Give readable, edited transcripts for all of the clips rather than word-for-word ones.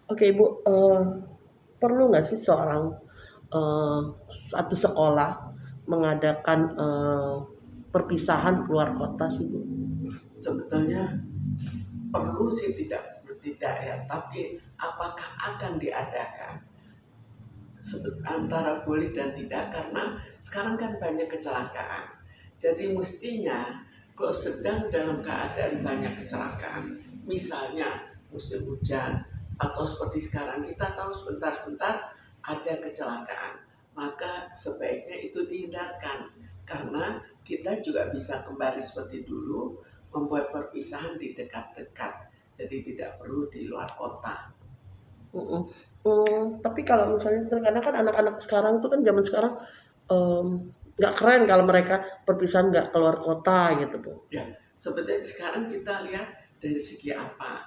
Oke Ibu, perlu nggak sih seorang satu sekolah mengadakan perpisahan keluar kota sih Bu? Sebetulnya perlu sih tidak ya, tapi apakah akan diadakan? Antara boleh dan tidak, karena sekarang kan banyak kecelakaan. Jadi mestinya kalau sedang dalam keadaan banyak kecelakaan, misalnya musim hujan atau seperti sekarang kita tahu sebentar-bentar ada kecelakaan, maka sebaiknya itu dihindarkan, karena kita juga bisa kembali seperti dulu, membuat perpisahan di dekat-dekat, jadi tidak perlu di luar kota. Mm-mm. Tapi kalau misalnya terkadang kan anak-anak sekarang tuh kan zaman sekarang nggak keren kalau mereka perpisahan nggak keluar kota gitu Bu. Ya, sebenarnya sekarang kita lihat dari segi apa?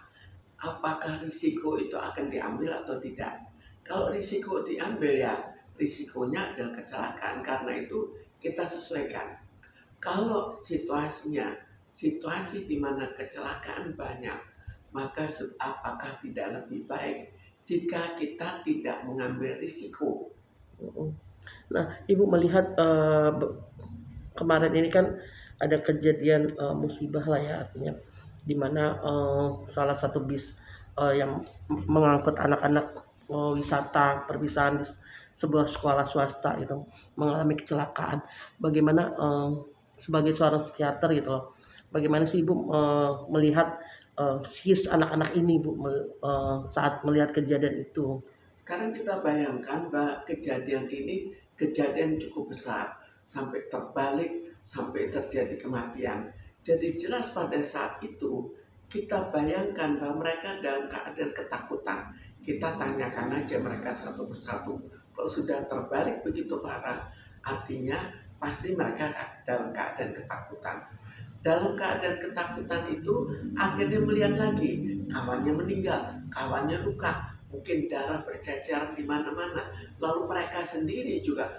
Apakah risiko itu akan diambil atau tidak? Kalau risiko diambil, ya risikonya adalah kecelakaan, karena itu kita sesuaikan. Kalau situasi di mana kecelakaan banyak, maka apakah tidak lebih baik jika kita tidak mengambil risiko? Mm-mm. Nah, Ibu melihat kemarin ini kan ada kejadian musibah lah ya, artinya di mana salah satu bis yang mengangkut anak-anak wisata perpisahan di sebuah sekolah swasta itu mengalami kecelakaan. Bagaimana sebagai seorang psikiater gitu loh, bagaimana sih Ibu melihat psikis anak-anak ini Bu saat melihat kejadian itu? Sekarang kita bayangkan bahwa kejadian ini kejadian cukup besar, sampai terbalik, sampai terjadi kematian. Jadi jelas pada saat itu kita bayangkan bahwa mereka dalam keadaan ketakutan. Kita tanyakan aja mereka satu persatu. Kalau sudah terbalik begitu parah, artinya pasti mereka dalam keadaan ketakutan. Dalam keadaan ketakutan itu akhirnya melihat lagi kawannya meninggal, kawannya luka, mungkin darah bercecer di mana-mana. Lalu mereka sendiri juga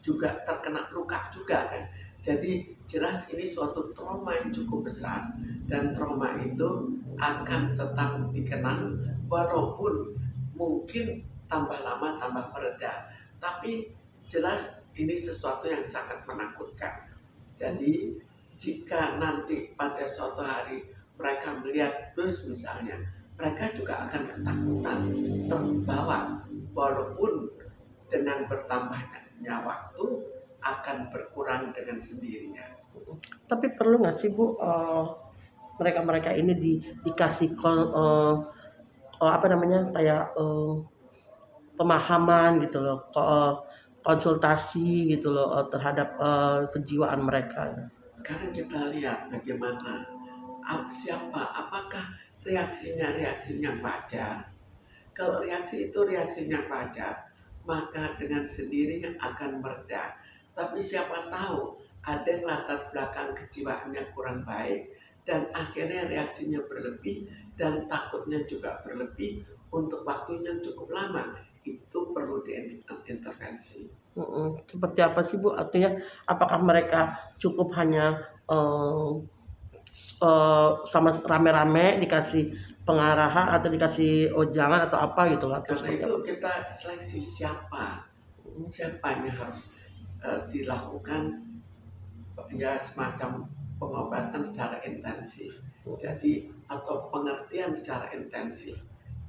juga terkena luka juga kan. Jadi jelas ini suatu trauma yang cukup besar, dan trauma itu akan tetap dikenang walaupun mungkin tambah lama tambah mereda. Tapi jelas ini sesuatu yang sangat menakutkan. Jadi jika nanti pada suatu hari mereka melihat bus misalnya, mereka juga akan ketakutan, terbawa, walaupun dengan bertambahnya waktu akan berkurang dengan sendirinya. Tapi perlu nggak sih Bu mereka-mereka ini dikasih apa namanya kayak pemahaman gitu loh, konsultasi gitu loh terhadap kejiwaan mereka. Sekarang kita lihat bagaimana siapa, apakah reaksinya wajar. Kalau reaksi itu reaksinya wajar, maka dengan sendirinya akan mereda. Tapi siapa tahu ada yang latar belakang kejiwaannya kurang baik, dan akhirnya reaksinya berlebih dan takutnya juga berlebih untuk waktunya cukup lama. Itu perlu diintervensi. Seperti apa sih Bu? Artinya apakah mereka cukup hanya sama rame-rame dikasih pengarahan atau dikasih jangan atau apa gitu lah, atau Karena seperti itu apa? kita seleksi siapanya harus dilakukan ya semacam pengobatan secara intensif. Jadi atau pengertian secara intensif.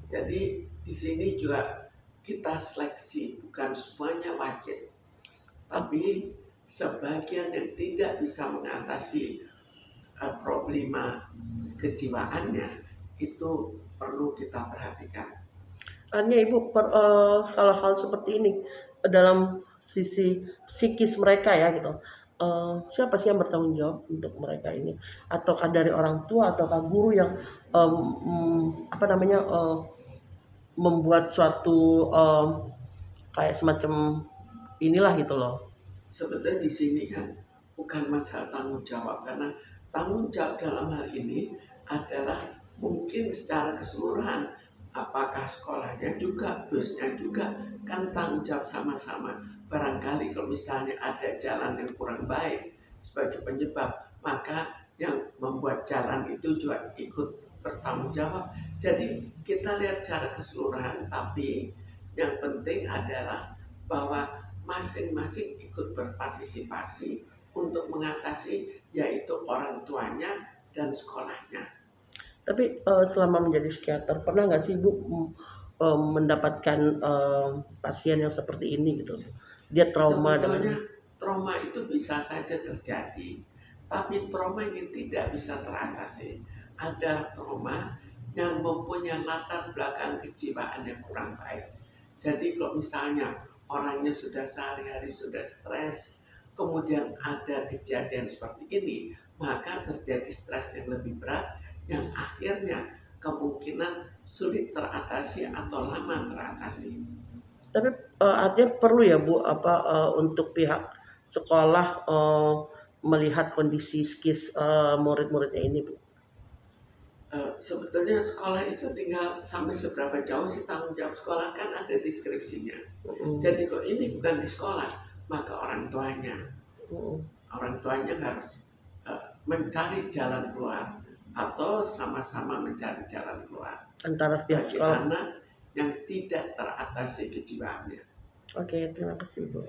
Jadi di sini juga kita seleksi, bukan semuanya wajib, tapi sebagian yang tidak bisa mengatasi problema kejiwaannya itu perlu kita perhatikan. Hanya Ibu kalau hal seperti ini dalam sisi psikis mereka ya gitu. Siapa sih yang bertanggung jawab untuk mereka ini? Ataukah dari orang tua ataukah guru yang apa namanya membuat suatu kayak semacam inilah gitu loh. Sebetulnya di sini kan bukan masalah tanggung jawab, karena tanggung jawab dalam hal ini adalah mungkin secara keseluruhan, apakah sekolahnya juga, busnya juga, kan tanggung jawab sama-sama. Barangkali kalau misalnya ada jalan yang kurang baik sebagai penyebab, maka yang membuat jalan itu juga ikut bertanggung jawab. Jadi kita lihat secara keseluruhan, tapi yang penting adalah bahwa masing-masing ikut berpartisipasi untuk mengatasi, yaitu orang tuanya dan sekolahnya. Tapi selama menjadi psikiater pernah nggak sih Ibu mendapatkan pasien yang seperti ini gitu? Dia trauma dengan Sebetulnya trauma itu bisa saja terjadi, tapi trauma yang tidak bisa teratasi adalah trauma yang mempunyai latar belakang kejiwaan yang kurang baik. Jadi kalau misalnya orangnya sudah sehari-hari sudah stres, kemudian ada kejadian seperti ini, maka terjadi stres yang lebih berat, yang akhirnya kemungkinan sulit teratasi atau lama teratasi. tapi artinya perlu ya Bu apa untuk pihak sekolah melihat kondisi psikis murid-muridnya ini Bu. Sebetulnya sekolah itu tinggal sampai seberapa jauh sih tanggung jawab sekolah, kan ada deskripsinya. Mm, Jadi kalau ini bukan di sekolah, maka mm. orang tuanya harus mencari jalan keluar atau sama-sama mencari jalan keluar Antara pihak bagi sekolah. anak yang tidak teratasi kejiwaannya. Oke, terima kasih Bu.